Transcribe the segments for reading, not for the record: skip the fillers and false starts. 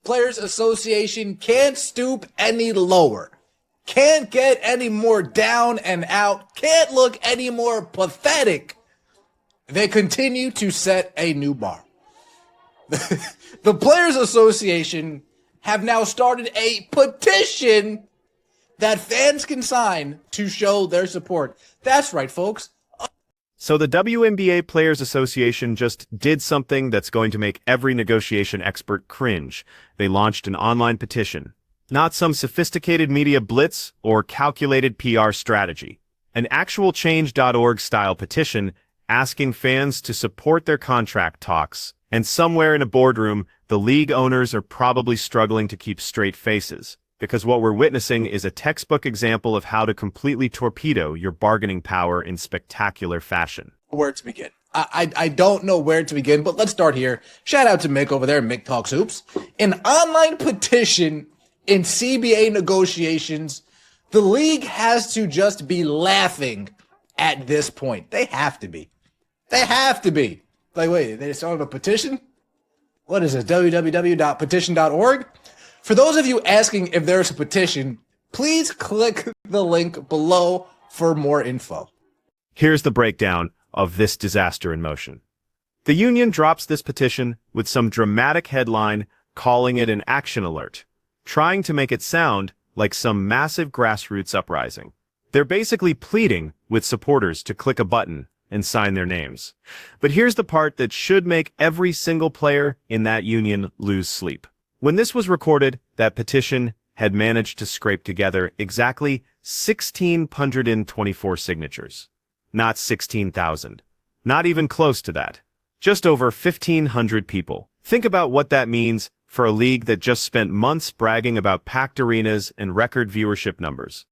Players Association can't stoop any lower. Can't get any more down and out. Can't look any more pathetic. They continue to set a new bar. The Players Association have now started a petition that fans can sign to show their support. That's right, folks. So the WNBA Players Association just did something that's going to make every negotiation expert cringe. They launched an online petition. Not some sophisticated media blitz or calculated PR strategy. An actual change.org style petition asking fans to support their contract talks. And somewhere in a boardroom, the league owners are probably struggling to keep straight faces. Because what we're witnessing is a textbook example of how to completely torpedo your bargaining power in spectacular fashion. Where to begin? I don't know where to begin, but let's start here. Shout out to Mick over there, Mick Talks Hoops. An online petition in CBA negotiations, the league has to just be laughing at this point. They have to be. They have to be. Like, wait, they started a petition? What is this, www.petition.org? For those of you asking if there's a petition, please click the link below for more info. Here's the breakdown of this disaster in motion. The union drops this petition with some dramatic headline calling it an action alert, trying to make it sound like some massive grassroots uprising. They're basically pleading with supporters to click a button and sign their names. But here's the part that should make every single player in that union lose sleep. When this was recorded, that petition had managed to scrape together exactly 1,624 signatures. Not 16,000. Not even close to that. Just over 1,500 people. Think about what that means for a league that just spent months bragging about packed arenas and record viewership numbers.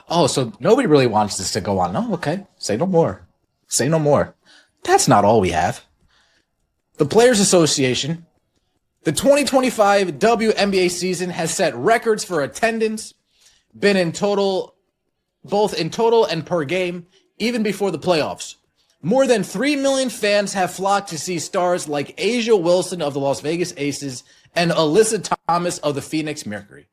Oh, so nobody really wants this to go on. No, okay. Say no more. Say no more. That's not all we have. The Players Association, the 2025 WNBA season has set records for attendance, been in total, both in total and per game, even before the playoffs. More than 3 million fans have flocked to see stars like Asia Wilson of the Las Vegas Aces and Alyssa Thomas of the Phoenix Mercury.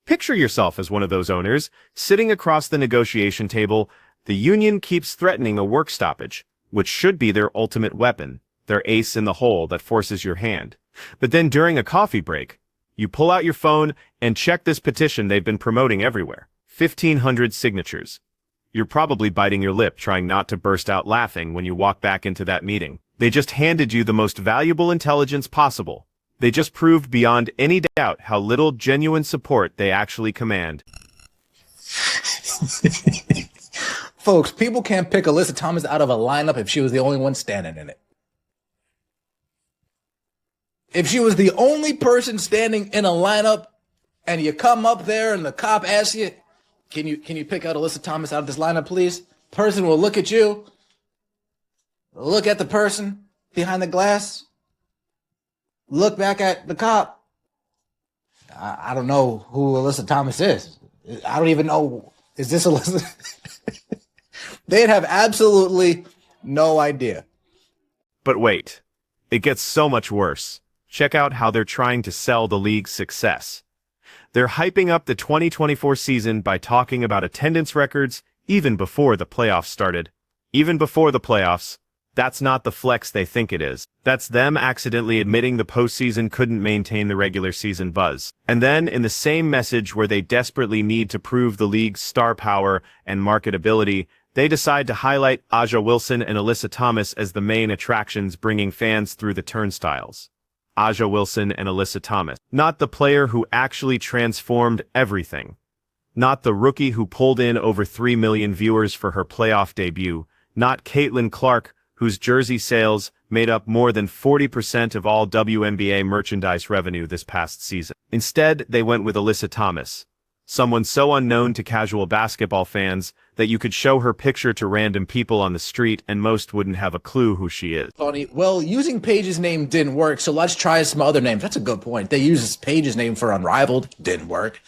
Picture yourself as one of those owners, sitting across the negotiation table. The union keeps threatening a work stoppage, which should be their ultimate weapon, their ace in the hole that forces your hand. But then during a coffee break, you pull out your phone and check this petition they've been promoting everywhere. 1,500 signatures. You're probably biting your lip trying not to burst out laughing when you walk back into that meeting. They just handed you the most valuable intelligence possible. They just proved beyond any doubt how little genuine support they actually command. Folks, people can't pick Alyssa Thomas out of a lineup if she was the only one standing in it. If she was the only person standing in a lineup and you come up there and the cop asks you, can you pick out Alyssa Thomas out of this lineup, please? Person will look at you, look at the person behind the glass, look back at the cop. I don't know who Alyssa Thomas is. I don't even know. Is this Alyssa? They'd have absolutely no idea. But wait, it gets so much worse. Check out how they're trying to sell the league's success. They're hyping up the 2024 season by talking about attendance records even before the playoffs started. Even before the playoffs. That's not the flex they think it is. That's them accidentally admitting the postseason couldn't maintain the regular season buzz. And then, in the same message where they desperately need to prove the league's star power and marketability, they decide to highlight Aja Wilson and Alyssa Thomas as the main attractions bringing fans through the turnstiles. Aja Wilson and Alyssa Thomas. Not the player who actually transformed everything. Not the rookie who pulled in over 3 million viewers for her playoff debut. Not Caitlin Clark, whose jersey sales made up more than 40% of all WNBA merchandise revenue this past season. Instead, they went with Alyssa Thomas. Someone so unknown to casual basketball fans that you could show her picture to random people on the street and most wouldn't have a clue who she is. Funny. Well, using Paige's name didn't work, so let's try some other names. That's a good point. They used Paige's name for Unrivaled. Didn't work.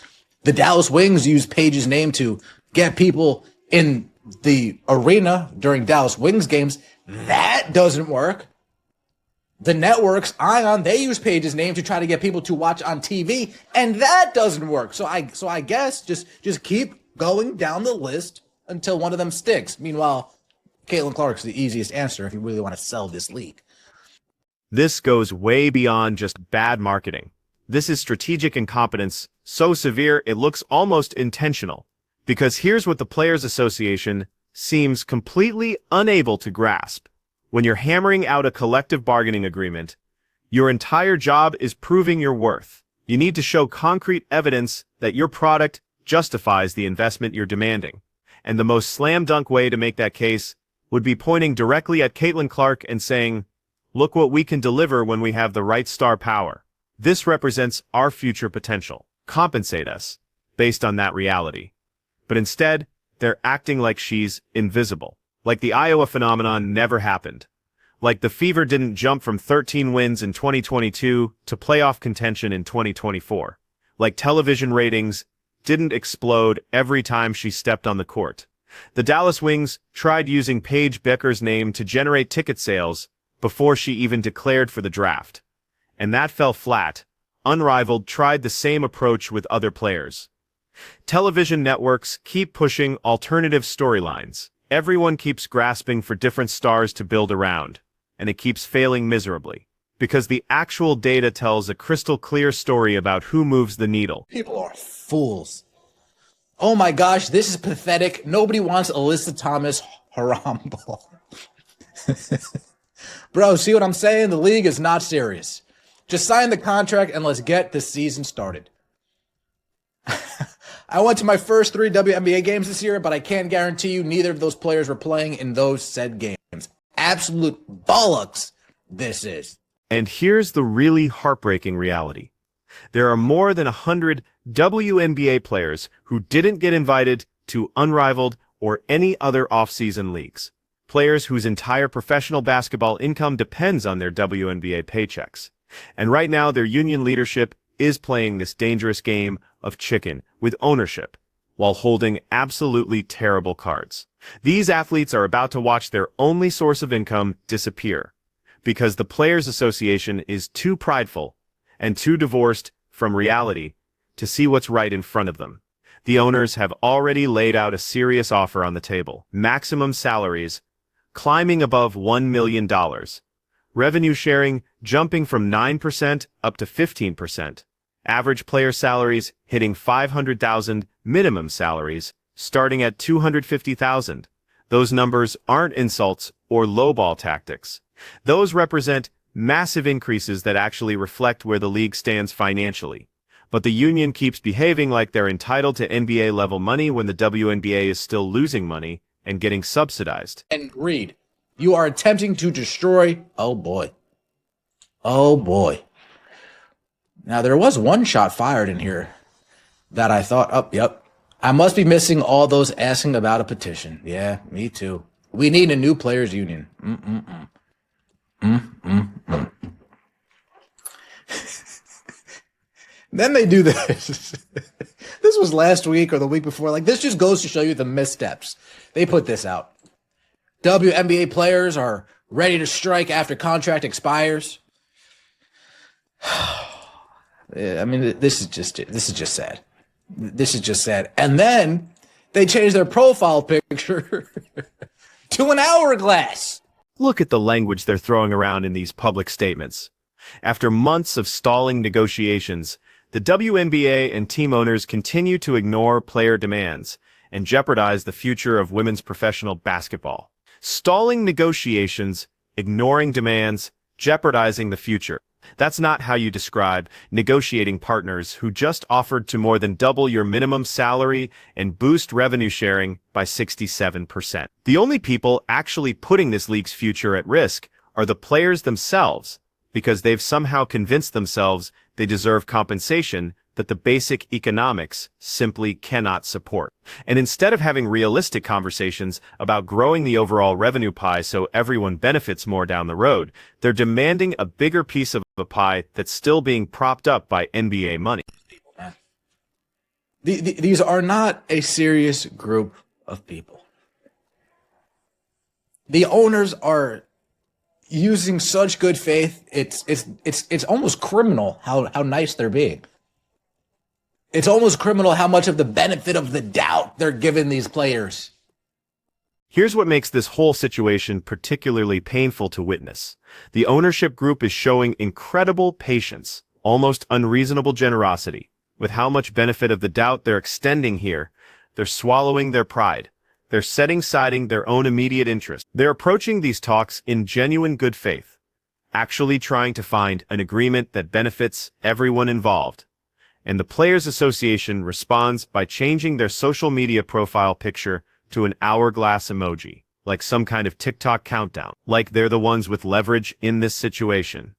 The Dallas Wings used Paige's name to get people in the arena during Dallas Wings games. That doesn't work. The networks, Ion, they use Paige's name to try to get people to watch on TV, and that doesn't work. So I guess just keep going down the list until one of them sticks. Meanwhile, Caitlin Clark's the easiest answer if you really want to sell this league. This goes way beyond just bad marketing. This is strategic incompetence so severe it looks almost intentional. Because here's what the Players Association seems completely unable to grasp. When you're hammering out a collective bargaining agreement, your entire job is proving your worth. You need to show concrete evidence that your product justifies the investment you're demanding. And the most slam dunk way to make that case would be pointing directly at Caitlin Clark and saying, "Look what we can deliver when we have the right star power. This represents our future potential. Compensate us," based on that reality. But instead, they're acting like she's invisible. Like the Iowa phenomenon never happened. Like the Fever didn't jump from 13 wins in 2022 to playoff contention in 2024. Like television ratings didn't explode every time she stepped on the court. The Dallas Wings tried using Paige Becker's name to generate ticket sales before she even declared for the draft. And that fell flat. Unrivaled tried the same approach with other players. Television networks keep pushing alternative storylines. Everyone keeps grasping for different stars to build around, and it keeps failing miserably. Because the actual data tells a crystal clear story about who moves the needle. People are fools. Oh my gosh, this is pathetic. Nobody wants Alyssa Thomas Harambo. Bro, see what I'm saying? The league is not serious. Just sign the contract and let's get the season started. I went to my first 3 WNBA games this year, but I can't guarantee you neither of those players were playing in those said games. Absolute bollocks this is. And here's the really heartbreaking reality. There are more than 100 WNBA players who didn't get invited to Unrivaled or any other off-season leagues. Players whose entire professional basketball income depends on their WNBA paychecks. And right now, their union leadership is playing this dangerous game of chicken with ownership while holding absolutely terrible cards. These athletes are about to watch their only source of income disappear because the Players Association is too prideful and too divorced from reality to see what's right in front of them. The owners have already laid out a serious offer on the table. Maximum salaries climbing above $1 million. Revenue sharing jumping from 9% up to 15%. Average player salaries hitting $500,000, minimum salaries starting at $250,000. Those numbers aren't insults or lowball tactics. Those represent massive increases that actually reflect where the league stands financially. But the union keeps behaving like they're entitled to NBA-level money when the WNBA is still losing money and getting subsidized. And Reed, you are attempting to destroy... Oh, boy. Oh, boy. Now, there was one shot fired in here that I thought, oh, yep. I must be missing all those asking about a petition. Yeah, me too. We need a new players union. Then they do this. This was last week or the week before. Like, this just goes to show you the missteps. They put this out. WNBA players are ready to strike after contract expires. I mean, this is just sad. This is just sad. And then they changed their profile picture to an hourglass. Look at the language they're throwing around in these public statements. After months of stalling negotiations, the WNBA and team owners continue to ignore player demands and jeopardize the future of women's professional basketball. Stalling negotiations, ignoring demands, jeopardizing the future. That's not how you describe negotiating partners who just offered to more than double your minimum salary and boost revenue sharing by 67%. The only people actually putting this league's future at risk are the players themselves, because they've somehow convinced themselves they deserve compensation that the basic economics simply cannot support. And instead of having realistic conversations about growing the overall revenue pie so everyone benefits more down the road, they're demanding a bigger piece of a pie that's still being propped up by NBA money. These are not a serious group of people. The owners are using such good faith. It's almost criminal how nice they're being. It's almost criminal how much of the benefit of the doubt they're giving these players. Here's what makes this whole situation particularly painful to witness. The ownership group is showing incredible patience, almost unreasonable generosity, with how much benefit of the doubt they're extending here. They're swallowing their pride. They're setting-siding their own immediate interest. They're approaching these talks in genuine good faith, actually trying to find an agreement that benefits everyone involved. And the Players Association responds by changing their social media profile picture to an hourglass emoji, like some kind of TikTok countdown, like they're the ones with leverage in this situation.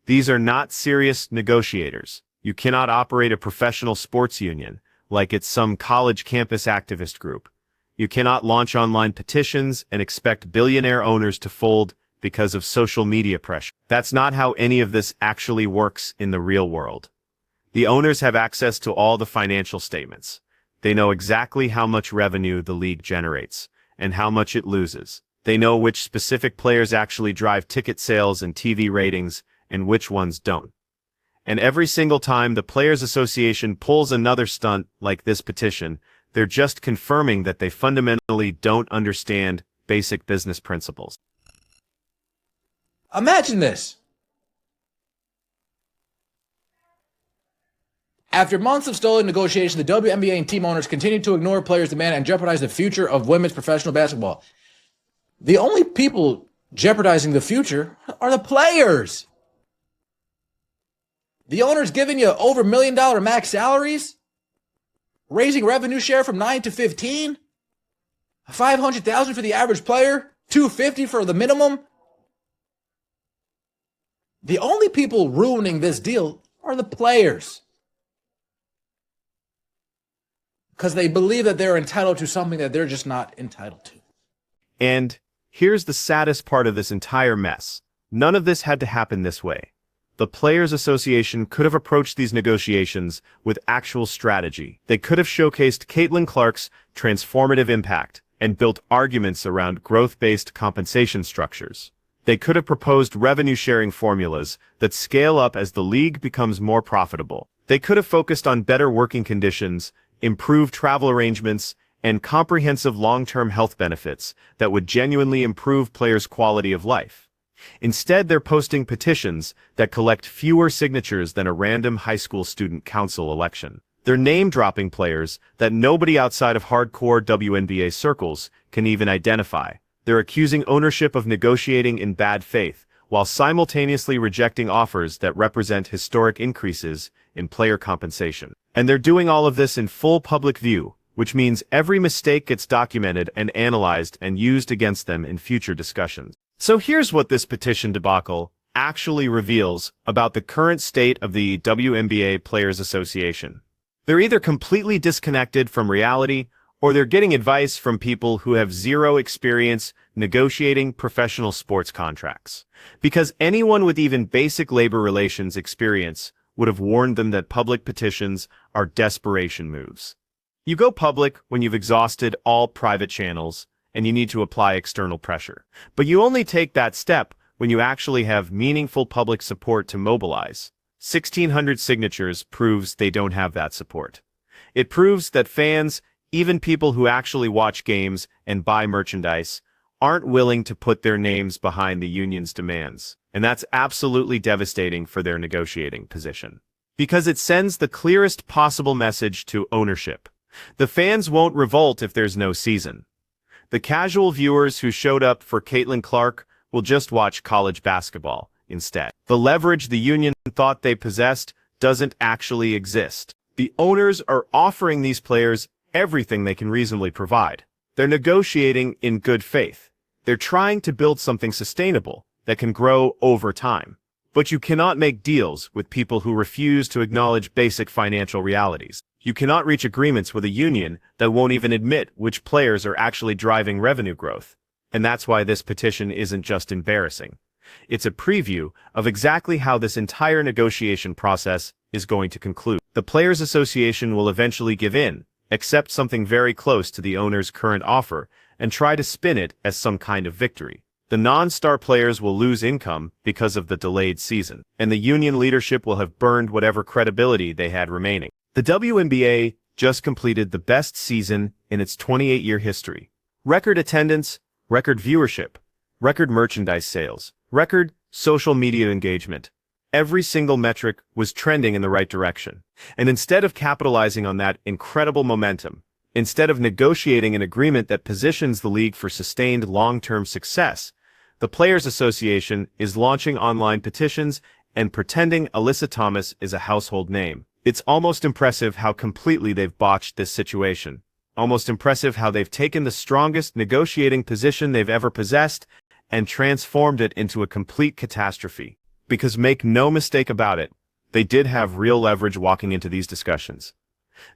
These are not serious negotiators. You cannot operate a professional sports union like it's some college campus activist group. You cannot launch online petitions and expect billionaire owners to fold because of social media pressure. That's not how any of this actually works in the real world. The owners have access to all the financial statements. They know exactly how much revenue the league generates and how much it loses. They know which specific players actually drive ticket sales and TV ratings and which ones don't. And every single time the Players Association pulls another stunt like this petition, they're just confirming that they fundamentally don't understand basic business principles. Imagine this. After months of stalling negotiations, the WNBA and team owners continue to ignore players' demand and jeopardize the future of women's professional basketball. The only people jeopardizing the future are the players. The owners giving you over $1 million max salaries, raising revenue share from 9 to 15, $500,000 for the average player, $250 for the minimum. The only people ruining this deal are the players, because they believe that they're entitled to something that they're just not entitled to. And here's the saddest part of this entire mess. None of this had to happen this way. The Players Association could have approached these negotiations with actual strategy. They could have showcased Caitlin Clark's transformative impact and built arguments around growth-based compensation structures. They could have proposed revenue-sharing formulas that scale up as the league becomes more profitable. They could have focused on better working conditions, improved travel arrangements, and comprehensive long-term health benefits that would genuinely improve players' quality of life. Instead, they're posting petitions that collect fewer signatures than a random high school student council election. They're name-dropping players that nobody outside of hardcore WNBA circles can even identify. They're accusing ownership of negotiating in bad faith, while simultaneously rejecting offers that represent historic increases in player compensation. And they're doing all of this in full public view, which means every mistake gets documented and analyzed and used against them in future discussions. So here's what this petition debacle actually reveals about the current state of the WNBA Players Association. They're either completely disconnected from reality, or they're getting advice from people who have zero experience negotiating professional sports contracts. Because anyone with even basic labor relations experience would have warned them that public petitions are desperation moves. You go public when you've exhausted all private channels, and you need to apply external pressure. But you only take that step when you actually have meaningful public support to mobilize. 1,600 signatures proves they don't have that support. It proves that fans, even people who actually watch games and buy merchandise, aren't willing to put their names behind the union's demands. And that's absolutely devastating for their negotiating position. Because it sends the clearest possible message to ownership. The fans won't revolt if there's no season. The casual viewers who showed up for Caitlin Clark will just watch college basketball instead. The leverage the union thought they possessed doesn't actually exist. The owners are offering these players everything they can reasonably provide. They're negotiating in good faith. They're trying to build something sustainable that can grow over time. But you cannot make deals with people who refuse to acknowledge basic financial realities. You cannot reach agreements with a union that won't even admit which players are actually driving revenue growth. And that's why this petition isn't just embarrassing. It's a preview of exactly how this entire negotiation process is going to conclude. The Players Association will eventually give in, accept something very close to the owner's current offer, and try to spin it as some kind of victory. The non-star players will lose income because of the delayed season, and the union leadership will have burned whatever credibility they had remaining. The WNBA just completed the best season in its 28-year history. Record attendance, record viewership, record merchandise sales, record social media engagement. Every single metric was trending in the right direction. And instead of capitalizing on that incredible momentum, instead of negotiating an agreement that positions the league for sustained long-term success, the Players Association is launching online petitions and pretending Alyssa Thomas is a household name. It's almost impressive how completely they've botched this situation. Almost impressive how they've taken the strongest negotiating position they've ever possessed and transformed it into a complete catastrophe. Because make no mistake about it, they did have real leverage walking into these discussions.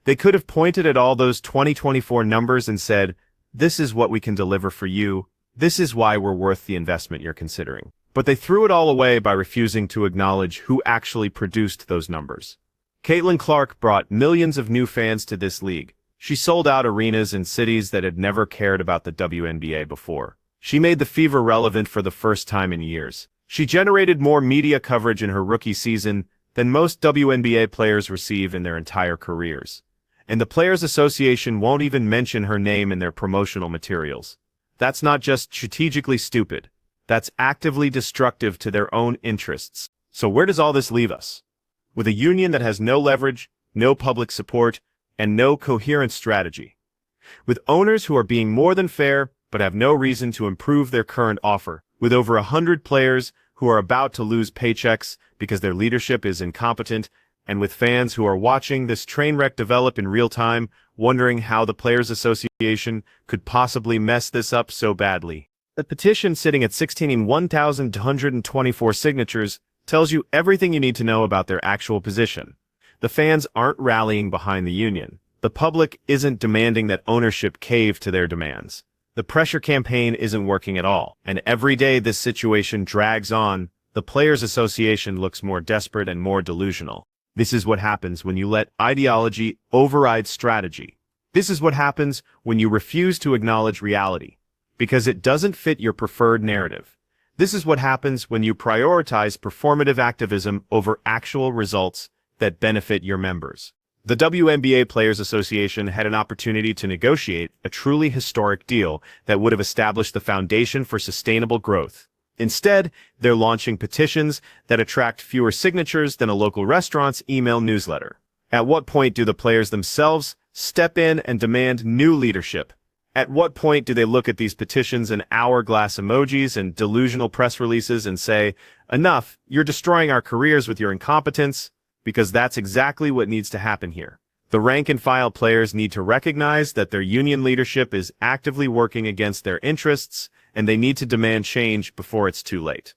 They could have pointed at all those 2024 numbers and said, "This is what we can deliver for you. This is why we're worth the investment you're considering." But they threw it all away by refusing to acknowledge who actually produced those numbers. Caitlin Clark brought millions of new fans to this league. She sold out arenas in cities that had never cared about the WNBA before. She made the fever relevant for the first time in years. She generated more media coverage in her rookie season than most WNBA players receive in their entire careers. And the Players Association won't even mention her name in their promotional materials. That's not just strategically stupid. That's actively destructive to their own interests. So where does all this leave us? With a union that has no leverage, no public support, and no coherent strategy. With owners who are being more than fair, but have no reason to improve their current offer. With over 100 players who are about to lose paychecks because their leadership is incompetent, and with fans who are watching this train wreck develop in real time, wondering how the Players Association could possibly mess this up so badly. The petition sitting at 16,124 signatures tells you everything you need to know about their actual position. The fans aren't rallying behind the union. The public isn't demanding that ownership cave to their demands. The pressure campaign isn't working at all, and every day this situation drags on, the Players Association looks more desperate and more delusional. This is what happens when you let ideology override strategy. This is what happens when you refuse to acknowledge reality, because it doesn't fit your preferred narrative. This is what happens when you prioritize performative activism over actual results that benefit your members. The WNBA Players Association had an opportunity to negotiate a truly historic deal that would have established the foundation for sustainable growth. Instead, they're launching petitions that attract fewer signatures than a local restaurant's email newsletter. At what point do the players themselves step in and demand new leadership? At what point do they look at these petitions and hourglass emojis and delusional press releases and say, "Enough, you're destroying our careers with your incompetence"? Because that's exactly what needs to happen here. The rank-and-file players need to recognize that their union leadership is actively working against their interests, and they need to demand change before it's too late.